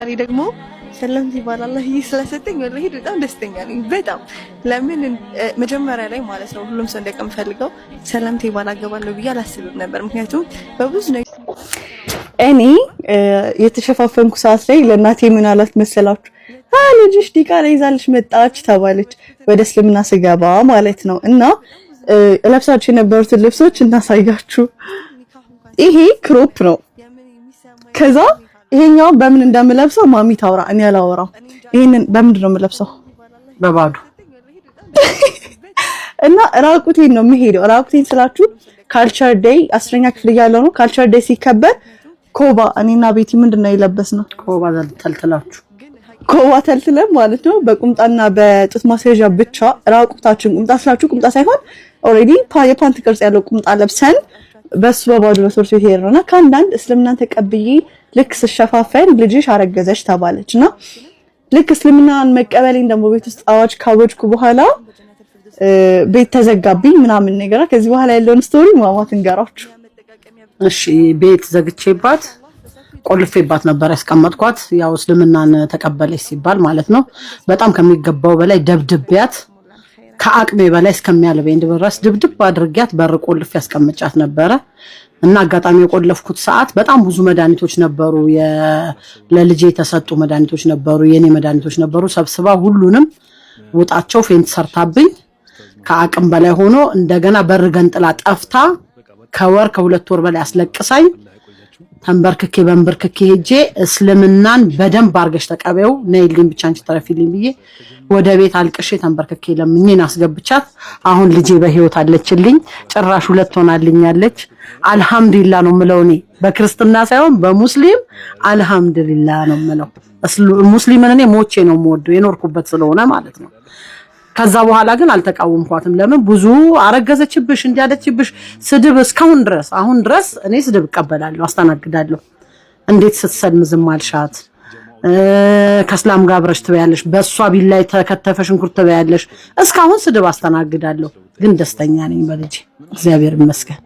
እኔ ደግሞ ሰላምቲ ባላህ ስለሰጠኝ ወላሂ በጣም ደስተኛ ነኝ። በጣም ለምን መጀመሪያ ላይ ማለት ነው ሁሉም ሰው እንደቀምፈልገው ሰላምቲ ባላገባለሁ ብዬ አላስብም ነበር። ምክንያቱም በብዙ ነገር እኔ የተሸፋፈንኩ ሰዓት ላይ ለእናቴ ምን አላት መሰላችሁ? ልጅሽ ዲቃላ ይዛልሽ መጣች ተባለች። ወደ እስልምና ስገባ ማለት ነው። እና ለብሳችሁ የነበሩትን ልብሶች እናሳያችሁ። ይሄ ክሮፕ ነው። ከዛ ይሄኛው በምን እንደምለብሰው ማሚ ታውራ፣ እኔ አላወራው። ይሄንን በምንድን ነው የምለብሰው? በባዶ እና ራቁቴን ነው የምሄደው። ራቁቴን ስላችሁ ካልቸር ዴይ 10ኛ ክፍል እያለሁ ነው። ካልቸር ዴይ ሲከበር ኮባ እኔና ቤቲ ምንድነው የለበስነው? ኮባ ተልትላችሁ ኮባ ተልትለን ማለት ነው። በቁምጣና በጡት ማስያዣ ብቻ ራቁታችን፣ ቁምጣ ስላችሁ ቁምጣ ሳይሆን ኦሬዲ የፓንት ቅርጽ ያለው ቁምጣ ለብሰን በሱ በባዶ በሶርት ቤት ሄድነውና ከአንዳንድ እስልምናን ተቀብዬ ልክ ስሸፋፈን ልጅሽ አረገዘች ተባለችና ልክ እስልምናን መቀበሌን ደግሞ ቤት ውስጥ አዋጅ ካወጅኩ በኋላ ቤት ተዘጋብኝ ምናምን ነገር። ከዚህ በኋላ ያለውን ስቶሪ ማማት እንገራችሁ። እሺ ቤት ዘግቼባት ቆልፌባት ነበር ያስቀመጥኳት። ያው እስልምናን ተቀበለች ሲባል ማለት ነው። በጣም ከሚገባው በላይ ደብድቤያት ከአቅሜ በላይ እስከሚያልበኝ ድረስ ድብድብ አድርጊያት በር ቆልፌ ያስቀምጫት ነበረ። እና አጋጣሚ የቆለፍኩት ሰዓት በጣም ብዙ መድኃኒቶች ነበሩ፣ ለልጄ የተሰጡ መድኃኒቶች ነበሩ፣ የኔ መድኃኒቶች ነበሩ። ሰብስባ ሁሉንም ውጣቸው ፌንት ሰርታብኝ ከአቅም በላይ ሆኖ እንደገና በር ገንጥላ ጠፍታ ከሁለት ወር በላይ አስለቅሳኝ ተንበርክኬ በንበርክኬ ሄጄ እስልምናን በደንብ አርገሽ ተቀበው ነይልኝ ብቻ አንቺ ተረፊልኝ ብዬ ወደ ቤት አልቅሼ ተንበርክኬ ለምኜን አስገብቻት አሁን ልጄ በህይወት አለችልኝ። ጭራሽ 2 ሆናልኛለች። አልহামዱሊላህ ነው የምለው። እኔ በክርስትና ሳይሆን በሙስሊም አልহামዱሊላህ ነው የምለው። ሙስሊምን እኔ ሞቼ ነው የምወደው የኖርኩበት ስለሆነ ማለት ነው። ከዛ በኋላ ግን አልተቃወምኳትም። ለምን ብዙ አረገዘችብሽ እንዲያለችብሽ ስድብ እስካሁን ድረስ አሁን ድረስ እኔ ስድብ እቀበላለሁ፣ አስተናግዳለሁ። እንዴት ስትሰልም ዝም አልሻት? ከእስላም ጋር አብረሽ ትበያለሽ፣ በሷ ቢላይ ተከተፈ ሽንኩርት ትበያለሽ። እስካሁን ስድብ አስተናግዳለሁ፣ ግን ደስተኛ ነኝ በልጄ እግዚአብሔር ይመስገን።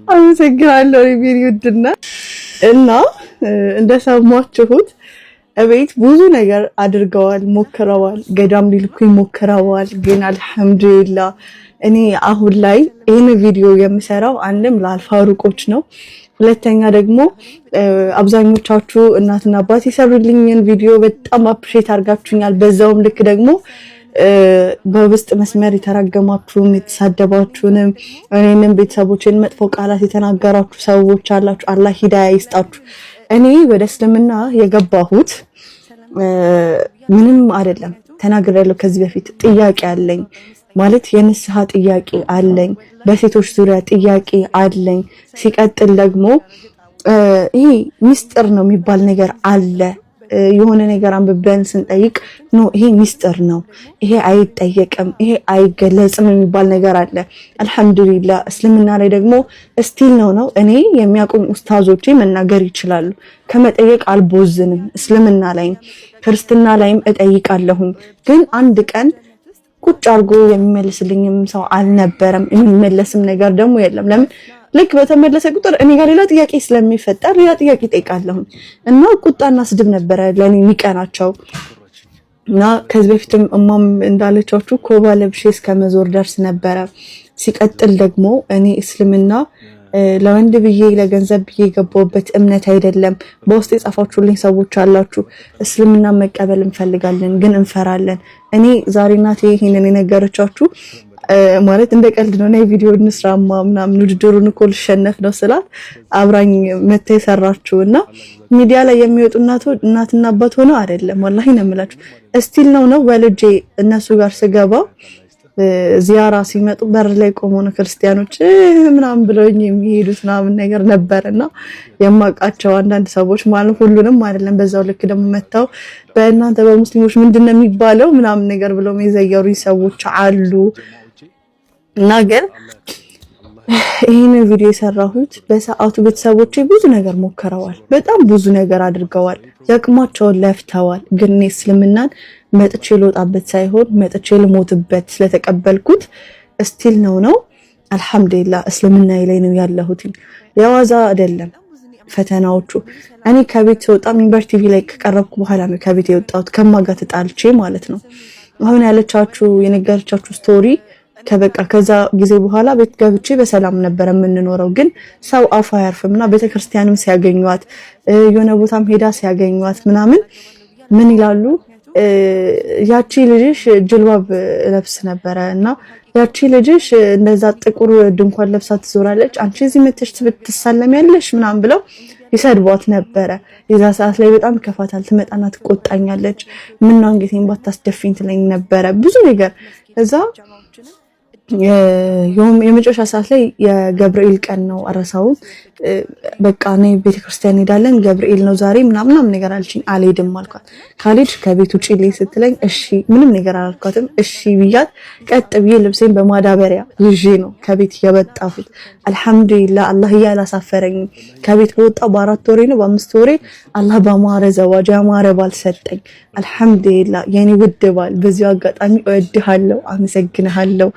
አመሰግናለሁ ሪቪውድና እና እንደሰማችሁት እቤት ብዙ ነገር አድርገዋል፣ ሞክረዋል፣ ገዳም ሊልኩኝ ሞክረዋል። ግን አልহামዱሊላህ እኔ አሁን ላይ ይሄን ቪዲዮ የምሰራው አንድም ለአልፋሩቆች ነው፣ ሁለተኛ ደግሞ አብዛኞቻችሁ እናትና አባት ይሰሩልኝን ቪዲዮ በጣም አፕሪሼት አድርጋችሁኛል። በዛውም ልክ ደግሞ በውስጥ መስመር የተራገማችሁም የተሳደባችሁንም እኔንም ቤተሰቦችን መጥፎ ቃላት የተናገራችሁ ሰዎች አላችሁ። አላህ ሂዳያ ይስጣችሁ። እኔ ወደ እስልምና የገባሁት ምንም አይደለም፣ ተናግሬያለሁ ከዚህ በፊት። ጥያቄ አለኝ ማለት የንስሐ ጥያቄ አለኝ፣ በሴቶች ዙሪያ ጥያቄ አለኝ። ሲቀጥል ደግሞ ይሄ ሚስጥር ነው የሚባል ነገር አለ። የሆነ ነገር አንብበን ስንጠይቅ ነው ይሄ ሚስጥር ነው፣ ይሄ አይጠየቅም፣ ይሄ አይገለጽም የሚባል ነገር አለ። አልহামዱሊላህ እስልምና ላይ ደግሞ ስቲል ነው እኔ የሚያቆም ኡስታዞቼ መናገር ይችላሉ። ከመጠየቅ አልቦዝንም። እስልምና ላይም ክርስትና ላይም እጠይቃለሁኝ። ግን አንድ ቀን ቁጭ አርጎ የሚመልስልኝም ሰው አልነበረም። የሚመለስም ነገር ደግሞ የለም። ለምን ልክ በተመለሰ ቁጥር እኔ ጋር ሌላ ጥያቄ ስለሚፈጠር ሌላ ጥያቄ ጠይቃለሁ እና ቁጣና ስድብ ነበረ ለኔ የሚቀናቸው። እና ከዚህ በፊትም እማም እንዳለቻችሁ ኮባ ለብሼ እስከመዞር ደርስ ነበረ። ሲቀጥል ደግሞ እኔ እስልምና ለወንድ ብዬ ለገንዘብ ብዬ የገባሁበት እምነት አይደለም። በውስጥ የጻፋችሁልኝ ሰዎች አላችሁ እስልምና መቀበል እንፈልጋለን ግን እንፈራለን። እኔ ዛሬ እናቴ ይሄንን የነገረቻችሁ ማለት እንደ ቀልድ ነው። ናይ ቪዲዮ እንስራማ ምናምን ውድድሩን እኮ ልሸነፍ ነው ስላት አብራኝ መታ የሰራችውና ሚዲያ ላይ የሚወጡ እናትና አባት ሆነው አይደለም ወላሂ ነው የምላችሁ። እስቲል ነው ወልጄ እነሱ ጋር ስገባ ዚያራ ሲመጡ በር ላይ ቆመው ነው ክርስቲያኖች ምናምን ብለውኝ የሚሄዱት ምናምን ነገር ነበርና የማውቃቸው አንዳንድ ሰዎች ማለት ሁሉንም አይደለም። በዛው ልክ ደግሞ መታው በእናንተ በሙስሊሞች ምንድነው የሚባለው ምናምን ነገር ብለው የዘየሩ ሰዎች አሉ። እና ግን ይሄን ቪዲዮ የሰራሁት በሰዓቱ ቤተሰቦቼ ብዙ ነገር ሞክረዋል፣ በጣም ብዙ ነገር አድርገዋል፣ ያቅማቸውን ለፍተዋል። ግን እስልምናን መጥቼ ልወጣበት ሳይሆን መጥቼ ልሞትበት ስለተቀበልኩት ስቲል ነው አልহামዱሊላህ እስልምና ላይ ነው ያለሁት። የዋዛ አይደለም። ፈተናዎቹ። እኔ ከቤት ስወጣ ሚንበር ቲቪ ላይ ከቀረብኩ በኋላ ነው ከቤት የወጣሁት ከማጋ ተጣልቼ ማለት ነው። አሁን ያለቻችሁ የነገረቻችሁ ስቶሪ ከዛ ጊዜ በኋላ ቤት ገብቼ በሰላም ነበር የምንኖረው። ግን ሰው አፉ አያርፍምና ቤተክርስቲያንም ሲያገኟት የሆነ ቦታም ሄዳ ሲያገኟት ምናምን ምን ይላሉ? ያቺ ልጅሽ ጅልባብ ለብስ ነበረ እና ያቺ ልጅሽ እንደዛ ጥቁር ድንኳን ለብሳ ትዞራለች፣ አንቺ እዚህ መተሽ ትሳለሚያለሽ ምናምን ብለው ይሰድቧት ነበረ። የዛ ሰዓት ላይ በጣም ከፋታል። ትመጣና ትቆጣኛለች። ምን አንገቴን ባታስደፊኝ ትለኝ ነበረ ብዙ ነገር። እዛ የመጨረሻ ሰዓት ላይ የገብርኤል ቀን ነው አረሳው። በቃ ነይ ቤተክርስቲያን ሄዳለን ገብርኤል ነው ዛሬ ምናምን ነገር አልችኝ። አልሄድም አልኳት። ካልሄድሽ ከቤት ውጪ ላይ ስትለኝ እሺ ምንም ነገር አላልኳትም። እሺ ብያት ቀጥ ብዬ ልብሴን በማዳበሪያ ይዤ ነው ከቤት የወጣሁት። አልሐምዱሊላህ አላህ ያላሳፈረኝ። ከቤት በወጣው በ4 ወሬ ነው በ5 ወሬ አላህ በማረ ዘዋጅ ያማረ ባል ሰጠኝ። አልሐምዱሊላህ የኔ ውድ ባል፣ በዚህ አጋጣሚ እወድሃለሁ፣ አመሰግንሃለሁ፣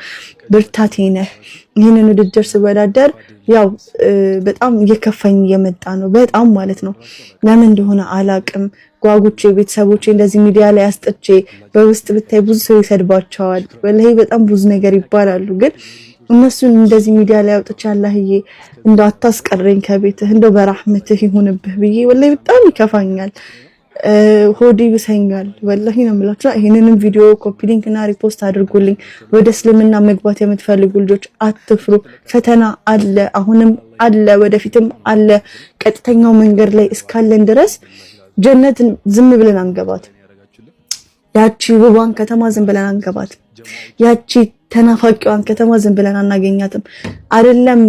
ብርታቴ ነህ። ይህንን ውድድር ስወዳደር ያው በጣም እየከፋኝ እየመጣ ነው በጣም ማለት ነው። ለምን እንደሆነ አላቅም። ጓጉቼ ቤተሰቦቼ እንደዚህ ሚዲያ ላይ አስጥቼ በውስጥ ብታይ ብዙ ሰው ይሰድባቸዋል። ወላሂ በጣም ብዙ ነገር ይባላሉ። ግን እነሱን እንደዚህ ሚዲያ ላይ አውጥቼ አላህዬ እንደው አታስቀረኝ ከቤትህ እንደው በራህመትህ ይሁንብህ ብዬ ወላሂ በጣም ይከፋኛል። ሆዲ ብሰኛል ወላሂ ነው የምላችሁ። ይሄንንም ቪዲዮ ኮፒ ሊንክ እና ሪፖስት አድርጉልኝ። ወደ እስልምና መግባት የምትፈልጉ ልጆች አትፍሩ። ፈተና አለ፣ አሁንም አለ፣ ወደፊትም አለ። ቀጥተኛው መንገድ ላይ እስካለን ድረስ ጀነትን ዝም ብለን አንገባት። ያቺ ውቧን ከተማ ዝም ብለን አንገባት። ያቺ ተናፋቂዋን ከተማ ዝም ብለን አናገኛትም። አይደለም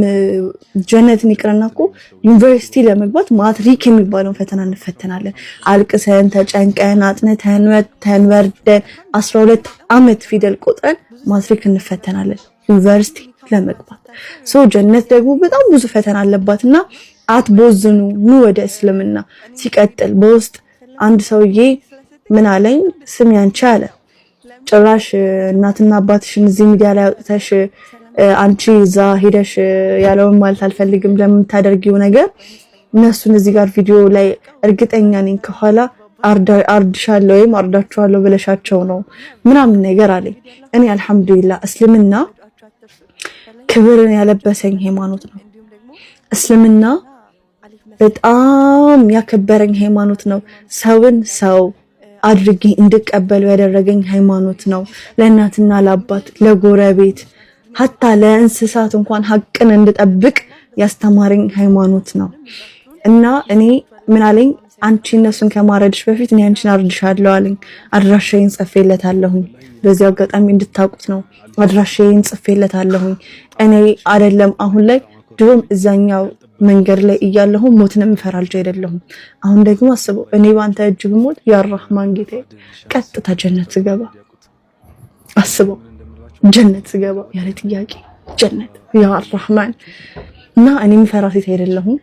ጀነትን ይቅርና እኮ ዩኒቨርሲቲ ለመግባት ማትሪክ የሚባለውን ፈተና እንፈተናለን። አልቅሰን ተጨንቀን አጥንተን ወተን ወርደን 12 ዓመት ፊደል ቆጥረን ማትሪክ እንፈተናለን ዩኒቨርሲቲ ለመግባት። ጀነት ደግሞ በጣም ብዙ ፈተና አለባትና አትቦዝኑ፣ ኑ ወደ እስልምና። ሲቀጥል በውስጥ አንድ ሰውዬ ምን አለኝ፣ ስም ያንቺ አለ ጭራሽ እናትና አባትሽን እዚህ ሚዲያ ላይ አውጥተሽ አንቺ እዛ ሄደሽ ያለውን ማለት አልፈልግም ለምታደርጊው ነገር እነሱን እዚህ ጋር ቪዲዮ ላይ እርግጠኛ ነኝ ከኋላ አርድሻለሁ ወይም አርዳቸዋለሁ ብለሻቸው ነው ምናምን ነገር አለኝ። እኔ አልሐምዱሊላህ እስልምና ክብርን ያለበሰኝ ሃይማኖት ነው። እስልምና በጣም ያከበረኝ ሃይማኖት ነው። ሰውን ሰው አድርጌ እንድቀበሉ ያደረገኝ ሃይማኖት ነው። ለእናትና ለአባት ለጎረቤት ሀታ ለእንስሳት እንኳን ሀቅን እንድጠብቅ ያስተማረኝ ሃይማኖት ነው። እና እኔ ምን አለኝ፣ አንቺ እነሱን ከማረድሽ በፊት እኔ አንቺን አርድሻለሁ አለኝ። አድራሻዬን ጽፌለታለሁኝ። በዚህ አጋጣሚ እንድታውቁት ነው። አድራሻዬን ጽፌለታለሁኝ። እኔ አይደለም አሁን ላይ ድሮም እዛኛው መንገድ ላይ እያለሁ ሞትን የምፈራ ልጅ አይደለሁም። አሁን ደግሞ አስበው እኔ ባንተ እጅ ብሞት ያ ረህማን ጌታ ቀጥታ ጀነት ስገባ፣ አስበው ጀነት ስገባ ያለ ጥያቄ ጀነት ያ ረህማን። እና እኔ የምፈራ ሴት አይደለሁም።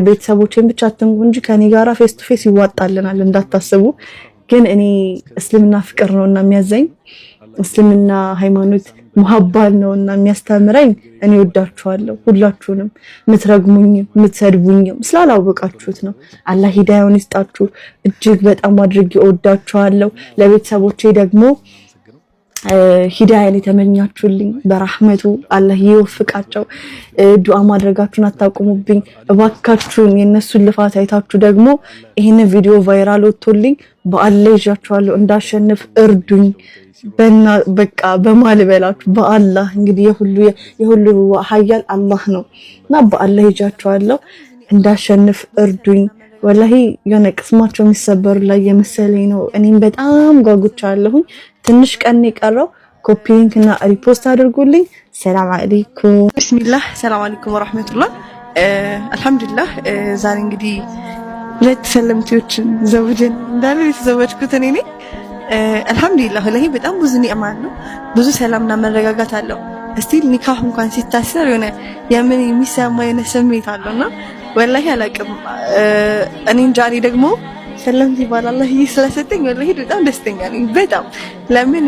ቤተሰቦቼን ብቻ አትንኩ እንጂ ከኔ ጋራ ፌስ ቱ ፌስ ይዋጣልናል እንዳታስቡ። ግን እኔ እስልምና ፍቅር ነውና የሚያዘኝ እስልምና ሃይማኖት ሙሐባል ነውና የሚያስተምረኝ እኔ ወዳችኋለሁ ሁላችሁንም። ምትረግሙኝም ምትሰድቡኝም ስላላወቃችሁት ነው። አላህ ሂዳያውን ይስጣችሁ። እጅግ በጣም አድርጌ ወዳችኋለሁ። ለቤተሰቦቼ ደግሞ ሂዳያን የተመኛችሁልኝ በራህመቱ አላህ ይወፍቃቸው። ዱዓ ማድረጋችሁን አታቆሙብኝ እባካችሁን። የነሱን ልፋት አይታችሁ ደግሞ ይሄንን ቪዲዮ ቫይራል ወጥቶልኝ በአላህ ይዣችኋለሁ እንዳሸንፍ እርዱኝ። በቃ በማል በላችሁ በአላህ እንግዲህ የሁሉ ሀያል አላህ ነው እና በአላህ ይዣችኋለሁ እንዳሸንፍ እርዱኝ። ወላሂ የሆነ ቅስማቸው የሚሰበሩ ላይ የመሰለኝ ነው። እኔም በጣም ጓጉቻለሁኝ። ትንሽ ቀን የቀረው ኮፒ ሊንክ እና ሪፖስት አድርጉልኝ። ሰላም አለይኩም ቢስሚላህ። ሰላም አለይኩም ወራህመቱላህ። አልহামዱሊላህ ዛሬ እንግዲህ 2 ሰለምቲዎችን ዘውጀን እንዳለ የተዘወጅኩት እኔ ነኝ። አልহামዱሊላህ ወላሂ በጣም ብዙ ኒዕማ አለው፣ ብዙ ሰላምና መረጋጋት አለው። እስቲል ኒካህ እንኳን ሲታሰር የሆነ የምን የሚሰማ የሆነ ስሜት አለውና ወላሂ አላቅም። እኔ እንጃ እኔ ደግሞ ሰለምት ይባላል አላህ ስለሰጠኝ ወላሂ በጣም ደስተኛ ነኝ። በጣም ለምን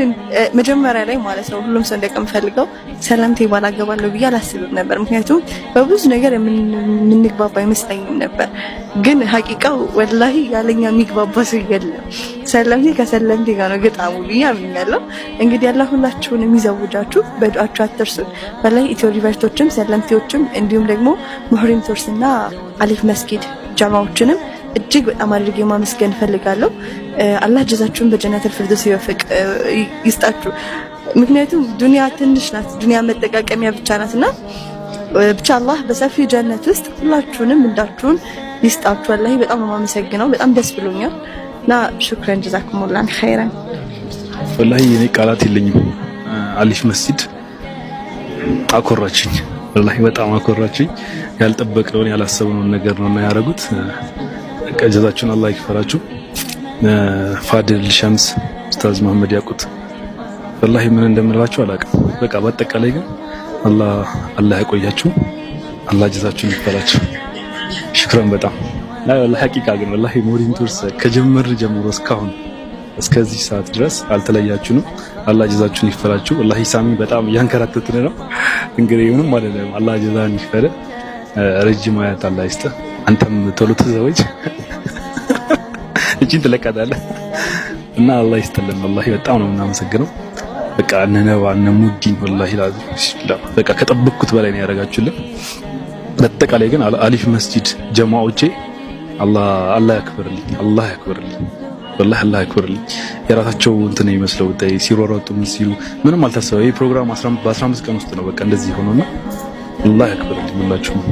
መጀመሪያ ላይ ማለት ነው ሁሉም ሰው እንደምፈልገው ሰለምት ይባል አገባለሁ ብዬ አላስብም ነበር። ምክንያቱም በብዙ ነገር የምንግባባ አይመስለኝም ነበር። ግን ሐቂቃው ወላሂ ያለኛ የሚግባባ ሰው የለም። ሰለምቴ ከሰለምቴ ጋር ነው ገጣሙ ብዬ አምኛለሁ። እንግዲህ አላህ ሁላችሁንም ይዘውጃችሁ፣ በዱዓችሁ አትርሱን። ወላሂ ኢትዮ ሪቨርቶችም ሰለምቴዎችም እንዲሁም ደግሞ ሙህሪም ቱርስና አሊፍ መስጊድ ጀማዎችንም እጅግ በጣም አድርጌ ማመስገን ፈልጋለሁ። አላህ ጀዛችሁን በጀነተል ፊርደውስ ይስጣችሁ። ምክንያቱም ዱንያ ትንሽ ናት፣ ዱንያ መጠቃቀሚያ ብቻ ናትና ብቻ አላህ በሰፊ ጀነት ውስጥ ሁላችሁንም እንዳችሁን ይስጣችሁ። ወላሂ በጣም ነው የማመሰግነው። በጣም ደስ ብሎኛል እና ሹክራን ጀዛኩሙላህ ኸይራን። ወላሂ እኔ ቃላት የለኝም። አሊፍ መስጊድ አኮራችኝ፣ ወላሂ በጣም አኮራችኝ። ያልጠበቅነውን ያላሰብነውን ነገር ነውና ያደረጉት። ጀዛችሁን አላህ ይክፈላችሁ። ፋድል ሸምስ ኡስታዝ መሐመድ ያቁት ወላሂ ምን እንደምላችሁ አላውቅም። በቃ በአጠቃላይ ግን አላህ ያቆያችሁ፣ አላህ ጀዛችሁን ይክፈላችሁ። ሽክራን በጣም ላይ ወላሂ ሐቂቃ ግን ወላሂ ሙህሪም ቱርስ ከጀመር ጀምሮ እስካሁን እስከዚህ ሰዓት ድረስ አልተለያችሁንም። አላህ ጀዛችሁን ይክፈላችሁ። ወላሂ ሳሚ በጣም ያንከራተትን ነው እንግዲህ ምንም አይደለም። አላህ ጀዛን ይክፈል። ረጅም አያት አላህ ይስጥ። አንተም ቶሎ ተዘወጅ እቺን ትለቀዳለህ እና አላህ ይስጥልን። ወላሂ በጣም ነው የምናመሰግነው። በቃ እነነባ እነሙዲን ወላሂ በቃ ከጠበቅኩት በላይ ነው ያደረጋችሁልን። በአጠቃላይ ግን አሊፍ መስጂድ ጀማዎቼ አላህ ያክብርልኝ፣ አላህ ያክብርልኝ፣ ወላሂ አላህ ያክብርልኝ። የራሳቸው እንትን ይመስለው ሲሮሮጡ ሲሉ ምንም አልታሰበ። ይሄ ፕሮግራም በ15 ቀን ውስጥ ነው በቃ እንደዚህ ሆኖና አላህ ያክብርልኝ ሁላችሁም።